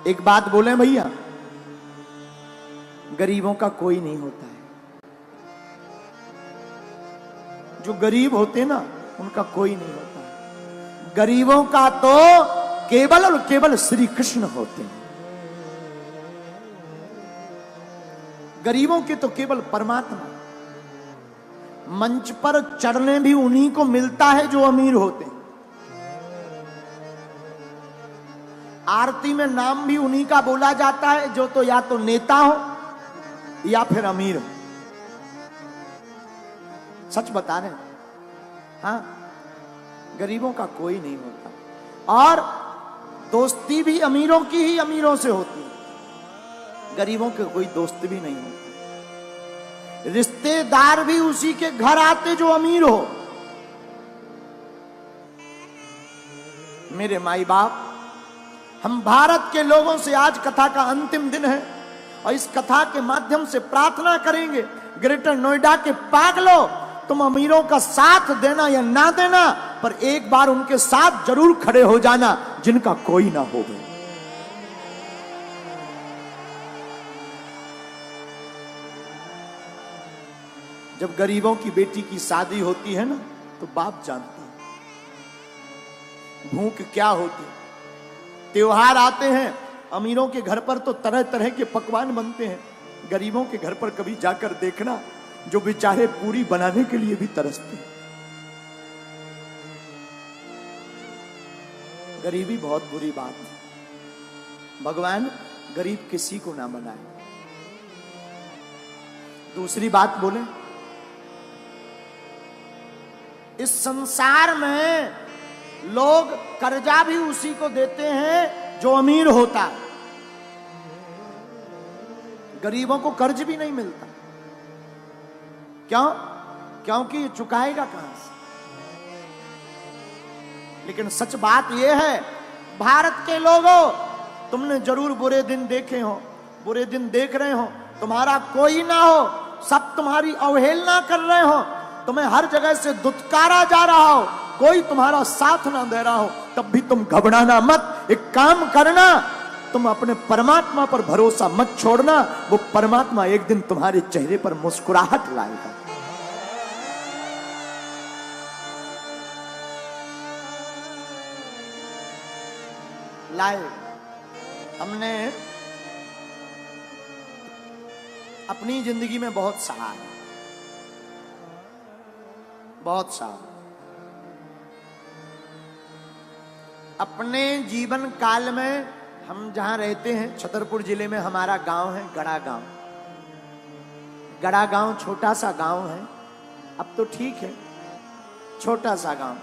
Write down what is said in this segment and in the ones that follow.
एक बात बोले भैया, गरीबों का कोई नहीं होता है। जो गरीब होते ना उनका कोई नहीं होता है। गरीबों का तो केवल और केवल श्री कृष्ण होते हैं। गरीबों के तो केवल परमात्मा। मंच पर चढ़ने भी उन्हीं को मिलता है जो अमीर होते हैं। आरती में नाम भी उन्हीं का बोला जाता है जो तो या तो नेता हो या फिर अमीर हो। सच बता रहे हैं। हाँ, गरीबों का कोई नहीं होता। और दोस्ती भी अमीरों की ही अमीरों से होती है। गरीबों के कोई दोस्त भी नहीं होता। रिश्तेदार भी उसी के घर आते जो अमीर हो। मेरे माई बाप, हम भारत के लोगों से आज कथा का अंतिम दिन है और इस कथा के माध्यम से प्रार्थना करेंगे, ग्रेटर नोएडा के पागलों, तुम अमीरों का साथ देना या ना देना, पर एक बार उनके साथ जरूर खड़े हो जाना जिनका कोई ना हो। जब गरीबों की बेटी की शादी होती है ना, तो बाप जानता है भूख क्या होती है। त्योहार आते हैं, अमीरों के घर पर तो तरह तरह के पकवान बनते हैं। गरीबों के घर पर कभी जाकर देखना, जो बेचारे पूरी बनाने के लिए भी तरसते हैं। गरीबी बहुत बुरी बात है। भगवान गरीब किसी को ना बनाए। दूसरी बात बोले, इस संसार में लोग कर्जा भी उसी को देते हैं जो अमीर होता है। गरीबों को कर्ज भी नहीं मिलता। क्यों? क्योंकि ये चुकाएगा कहां से। लेकिन सच बात यह है, भारत के लोगों, तुमने जरूर बुरे दिन देखे हो, बुरे दिन देख रहे हो। तुम्हारा कोई ना हो, सब तुम्हारी अवहेलना कर रहे हो, तुम्हें हर जगह से दुत्कारा जा रहा हो, कोई तुम्हारा साथ ना दे रहा हो, तब भी तुम घबराना मत। एक काम करना, तुम अपने परमात्मा पर भरोसा मत छोड़ना। वो परमात्मा एक दिन तुम्हारे चेहरे पर मुस्कुराहट लाएगा। लाए। हमने अपनी जिंदगी में बहुत सहा है, बहुत सहा। अपने जीवन काल में हम जहां रहते हैं, छतरपुर जिले में हमारा गांव है गड़ा गांव। गड़ा गांव छोटा सा गांव है, अब तो ठीक है, छोटा सा गांव।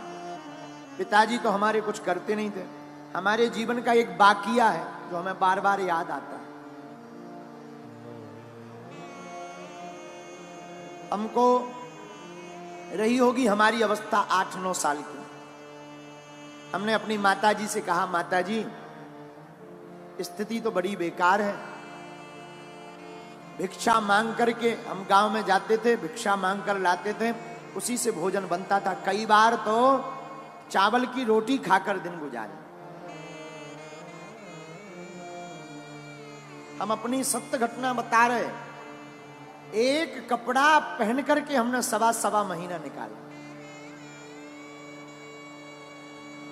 पिताजी तो हमारे कुछ करते नहीं थे। हमारे जीवन का एक बाकिया है जो हमें बार बार याद आता है। हमको रही होगी हमारी अवस्था 8-9 साल की। हमने अपनी माताजी से कहा, माताजी स्थिति तो बड़ी बेकार है। भिक्षा मांग करके हम गांव में जाते थे, भिक्षा मांग कर लाते थे, उसी से भोजन बनता था। कई बार तो चावल की रोटी खाकर दिन गुजारे। हम अपनी सत्य घटना बता रहे। एक कपड़ा पहन करके हमने सवा महीना निकाला।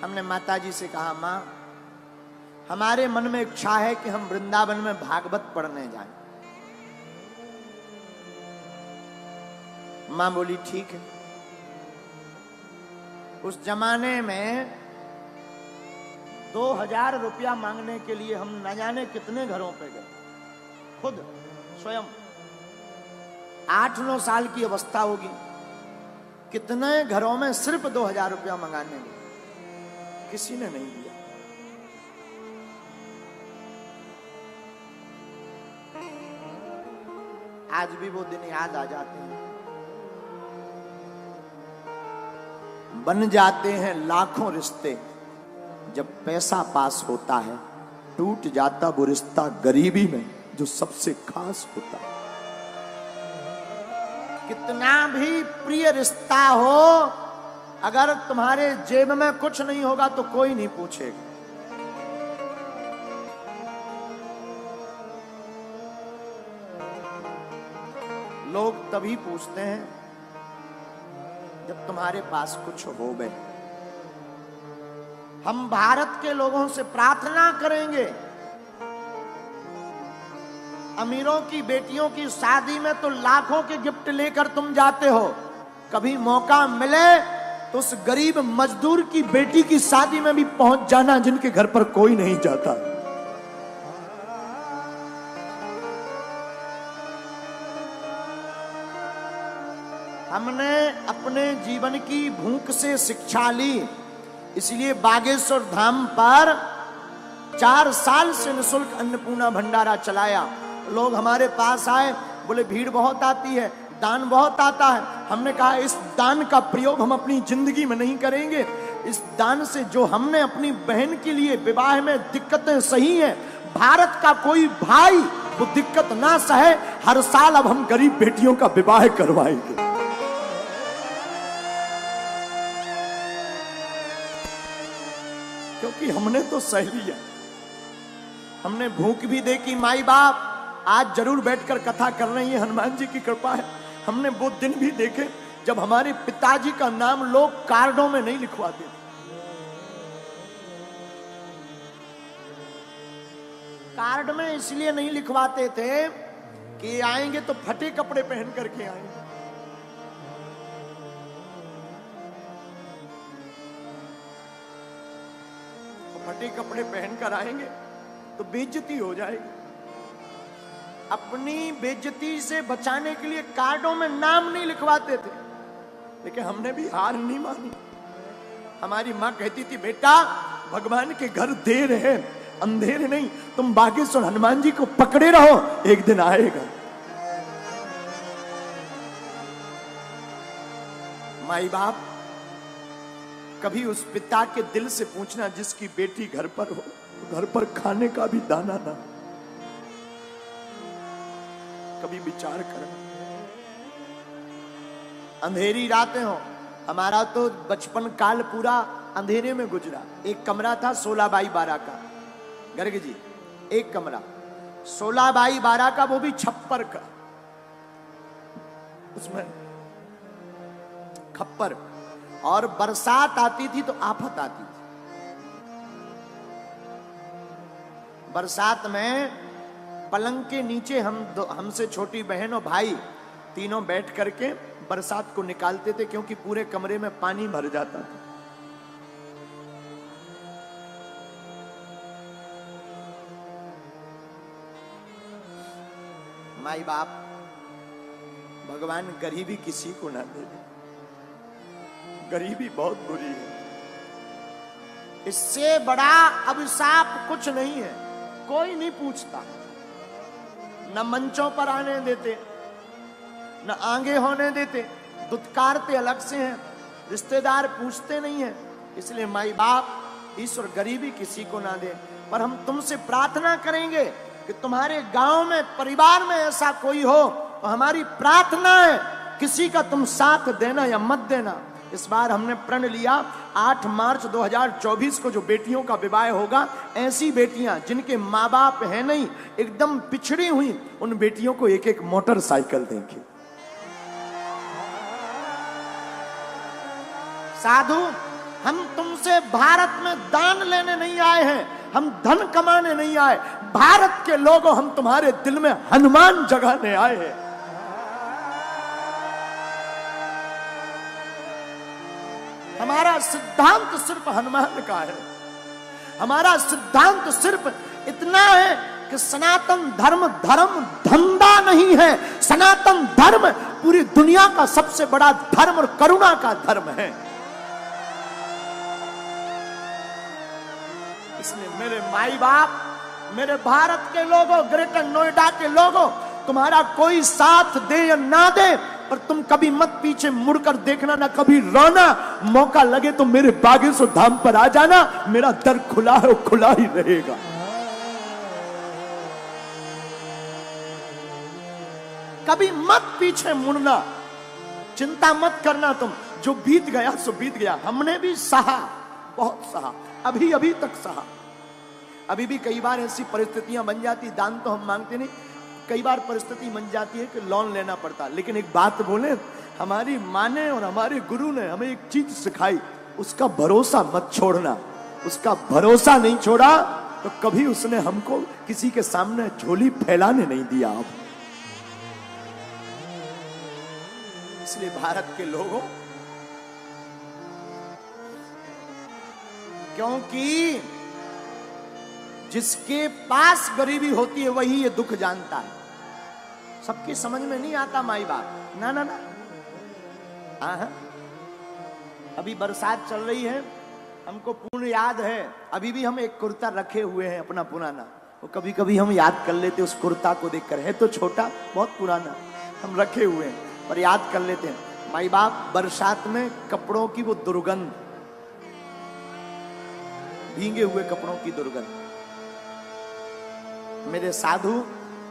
हमने माताजी से कहा, मां, हमारे मन में इच्छा है कि हम वृंदावन में भागवत पढ़ने जाएं। मां बोली, ठीक है। उस जमाने में 2000 रुपया मांगने के लिए हम न जाने कितने घरों पे गए, खुद स्वयं। 8-9 साल की अवस्था होगी, कितने घरों में सिर्फ 2000 रुपया मंगाने में, किसी ने नहीं दिया। आज भी वो दिन याद आ जाते हैं। बन जाते हैं लाखों रिश्ते, जब पैसा पास होता है टूट जाता वो रिश्ता गरीबी में जो सबसे खास होता है। कितना भी प्रिय रिश्ता हो, अगर तुम्हारे जेब में कुछ नहीं होगा तो कोई नहीं पूछेगा। लोग तभी पूछते हैं जब तुम्हारे पास कुछ हो गए। हम भारत के लोगों से प्रार्थना करेंगे, अमीरों की बेटियों की शादी में तो लाखों के गिफ्ट लेकर तुम जाते हो, कभी मौका मिले तो उस गरीब मजदूर की बेटी की शादी में भी पहुंच जाना जिनके घर पर कोई नहीं जाता। हमने अपने जीवन की भूख से शिक्षा ली, इसलिए बागेश्वर धाम पर 4 साल से निःशुल्क अन्नपूर्णा भंडारा चलाया। लोग हमारे पास आए, बोले भीड़ बहुत आती है, दान बहुत आता है। हमने कहा इस दान का प्रयोग हम अपनी जिंदगी में नहीं करेंगे। इस दान से जो हमने अपनी बहन के लिए विवाह में दिक्कतें सही हैं, भारत का कोई भाई वो दिक्कत ना सहे। हर साल अब हम गरीब बेटियों का विवाह करवाएंगे। क्योंकि हमने तो सह लिया, हमने भूख भी देखी। माई बाप आज जरूर बैठकर कथा कर रहे हैं, हनुमान जी की कृपा है। हमने वो दिन भी देखे जब हमारे पिताजी का नाम लोग कार्डों में नहीं लिखवाते थे। कार्ड में इसलिए नहीं लिखवाते थे कि आएंगे तो फटे कपड़े पहन करके आएंगे। फटे कपड़े पहनकर आएंगे तो बेइज्जती हो जाएगी। अपनी बेइज्जती से बचाने के लिए कार्डों में नाम नहीं लिखवाते थे, लेकिन हमने भी हार नहीं मानी। हमारी मां कहती थी बेटा भगवान के घर देर है अंधेर नहीं, तुम बागेश्वर हनुमान जी को पकड़े रहो, एक दिन आएगा। माई बाप कभी उस पिता के दिल से पूछना जिसकी बेटी घर पर हो, घर पर खाने का भी दाना ना, कभी विचार करना। अंधेरी रातें हो, हमारा तो बचपन काल पूरा अंधेरे में गुजरा। एक कमरा था 16x12 का, गर्ग जी एक कमरा 16x12 का, वो भी छप्पर का, उसमें खप्पर। और बरसात आती थी तो आफत आती थी। बरसात में पलंग के नीचे हमसे छोटी बहन और भाई तीनों बैठ करके बरसात को निकालते थे, क्योंकि पूरे कमरे में पानी भर जाता था। माई बाप भगवान गरीबी किसी को ना दे, गरीबी बहुत बुरी है। इससे बड़ा अभिशाप कुछ नहीं है। कोई नहीं पूछता, न मंचों पर आने देते, न आगे होने देते, दुत्कारते अलग से हैं, रिश्तेदार पूछते नहीं हैं। इसलिए माई बाप ईश्वर गरीबी किसी को ना दे। पर हम तुमसे प्रार्थना करेंगे कि तुम्हारे गांव में परिवार में ऐसा कोई हो तो हमारी प्रार्थना है किसी का तुम साथ देना या मत देना। इस बार हमने प्रण लिया 8 मार्च 2024 को जो बेटियों का विवाह होगा, ऐसी बेटियां जिनके माँ बाप है नहीं, एकदम पिछड़ी हुई, उन बेटियों को एक एक मोटरसाइकिल देंगे। साधु हम तुमसे भारत में दान लेने नहीं आए हैं, हम धन कमाने नहीं आए। भारत के लोगों हम तुम्हारे दिल में हनुमान जगाने आए हैं। हमारा सिद्धांत सिर्फ हनुमान का है। हमारा सिद्धांत सिर्फ इतना है कि सनातन धर्म धर्म धंधा नहीं है। सनातन धर्म पूरी दुनिया का सबसे बड़ा धर्म और करुणा का धर्म है। इसलिए मेरे माई बाप, मेरे भारत के लोगों, ग्रेटर नोएडा के लोगों, तुम्हारा कोई साथ दे या ना दे, पर तुम कभी मत पीछे मुड़कर देखना, ना कभी रोना। मौका लगे तो मेरे बागेश्वर धाम पर आ जाना, मेरा दर खुला है, वो खुला ही रहेगा। कभी मत पीछे मुड़ना, चिंता मत करना। तुम जो बीत गया सो बीत गया। हमने भी सहा, बहुत सहा, अभी तक सहा। अभी भी कई बार ऐसी परिस्थितियां बन जाती, दान तो हम मांगते नहीं, कई बार परिस्थिति बन जाती है कि लोन लेना पड़ता, लेकिन एक बात बोले, हमारी माँ ने और हमारे गुरु ने हमें एक चीज सिखाई, उसका भरोसा मत छोड़ना। उसका भरोसा नहीं छोड़ा तो कभी उसने हमको किसी के सामने झोली फैलाने नहीं दिया। आप इसलिए भारत के लोगों, क्योंकि जिसके पास गरीबी होती है वही ये दुख जानता है। सबकी समझ में नहीं आता माई बाप, ना ना ना। हाँ, अभी बरसात चल रही है, हमको पूर्ण याद है, अभी भी हम एक कुर्ता रखे हुए हैं अपना पुराना, वो कभी कभी हम याद कर लेते उस कुर्ता को देखकर। है तो छोटा, बहुत पुराना, हम रखे हुए हैं पर याद कर लेते हैं। माई बाप बरसात में कपड़ों की वो दुर्गंध, भीगे हुए कपड़ों की दुर्गंध। मेरे साधु,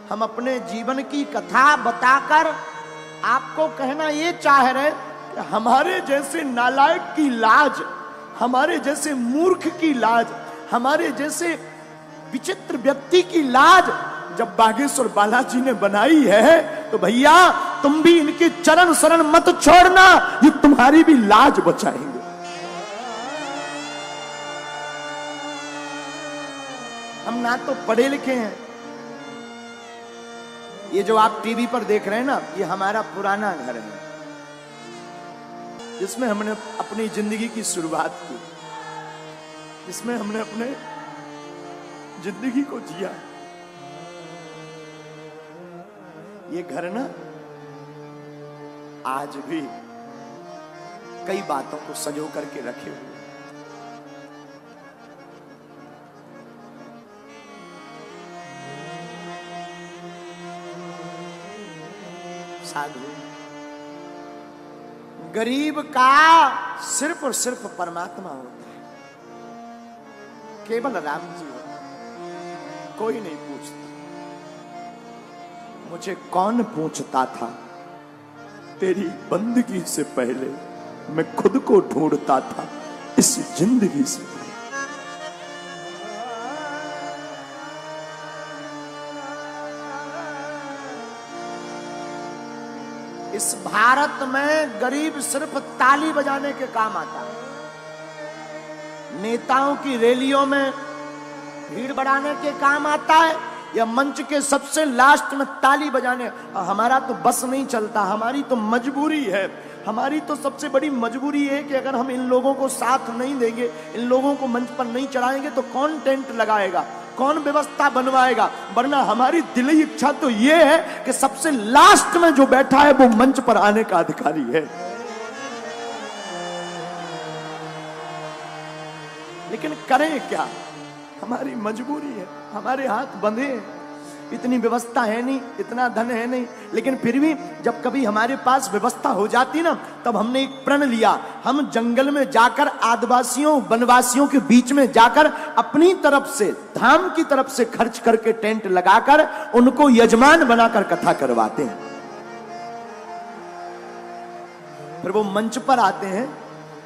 हम अपने जीवन की कथा बताकर आपको कहना ये चाह रहे कि हमारे जैसे नालायक की लाज, हमारे जैसे मूर्ख की लाज, हमारे जैसे विचित्र व्यक्ति की लाज जब बागेश्वर बालाजी ने बनाई है, तो भैया तुम भी इनके चरण शरण मत छोड़ना, ये तुम्हारी भी लाज बचाएंगे। हम ना तो पढ़े लिखे हैं, ये जो आप टीवी पर देख रहे हैं ना, ये हमारा पुराना घर है जिसमें हमने अपनी जिंदगी की शुरुआत की, जिसमें हमने अपने जिंदगी को जिया। ये घर ना आज भी कई बातों को संजो करके रखे हुए। साधु, गरीब का सिर्फ और सिर्फ परमात्मा होता है, केवल राम जी होता है, कोई नहीं पूछता। मुझे कौन पूछता था, तेरी बंदगी से पहले मैं खुद को ढूंढता था इस जिंदगी से। इस भारत में गरीब सिर्फ ताली बजाने के काम आता है, नेताओं की रैलियों में भीड़ बढ़ाने के काम आता है, या मंच के सबसे लास्ट में ताली बजाने। हमारा तो बस नहीं चलता, हमारी तो मजबूरी है, हमारी तो सबसे बड़ी मजबूरी है कि अगर हम इन लोगों को साथ नहीं देंगे, इन लोगों को मंच पर नहीं चढ़ाएंगे तो कौन टेंट लगाएगा, कौन व्यवस्था बनवाएगा। वरना हमारी दिली इच्छा तो यह है कि सबसे लास्ट में जो बैठा है वो मंच पर आने का अधिकारी है। लेकिन करें क्या, हमारी मजबूरी है, हमारे हाथ बंधे हैं, इतनी व्यवस्था है नहीं, इतना धन है नहीं। लेकिन फिर भी जब कभी हमारे पास व्यवस्था हो जाती ना, तब हमने एक प्रण लिया, हम जंगल में जाकर आदिवासियों वनवासियों के बीच में जाकर अपनी तरफ से, धाम की तरफ से खर्च करके टेंट लगाकर उनको यजमान बनाकर कथा करवाते हैं। फिर वो मंच पर आते हैं,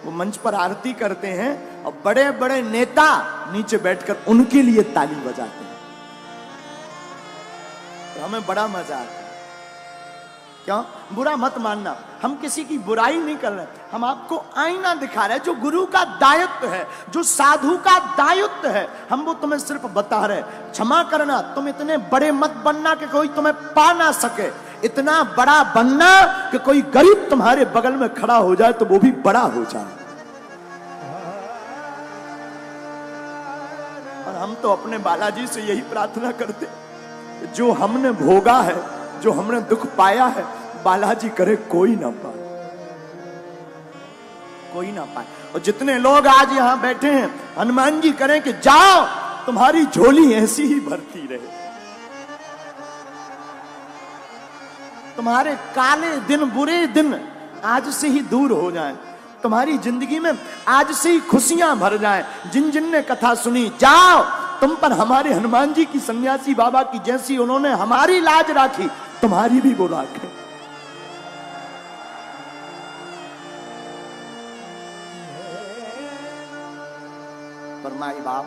वो मंच पर आरती करते हैं और बड़े बड़े नेता नीचे बैठकर उनके लिए ताली बजाते हैं। तो हमें बड़ा मजा आता है। क्यों? बुरा मत मानना, हम किसी की बुराई नहीं कर रहे, हम आपको आईना दिखा रहे हैं जो गुरु का दायित्व है, जो साधु का दायित्व है, हम वो तुम्हें सिर्फ बता रहे। क्षमा करना, तुम इतने बड़े मत बनना कि कोई तुम्हें पा ना सके, इतना बड़ा बनना कि कोई गरीब तुम्हारे बगल में खड़ा हो जाए तो वो भी बड़ा हो जाए। और हम तो अपने बालाजी से यही प्रार्थना करते, जो हमने भोगा है, जो हमने दुख पाया है, बालाजी करे कोई ना पाए, कोई ना पाए। और जितने लोग आज यहां बैठे हैं, हनुमान जी करें कि जाओ तुम्हारी झोली ऐसी ही भरती रहे, तुम्हारे काले दिन बुरे दिन आज से ही दूर हो जाएं, तुम्हारी जिंदगी में आज से ही खुशियां भर जाएं। जिन जिन ने कथा सुनी, जाओ तुम पर हमारे हनुमान जी की, सन्यासी बाबा की जैसी उन्होंने हमारी लाज राखी, तुम्हारी भी वो राखें। पर माई बाप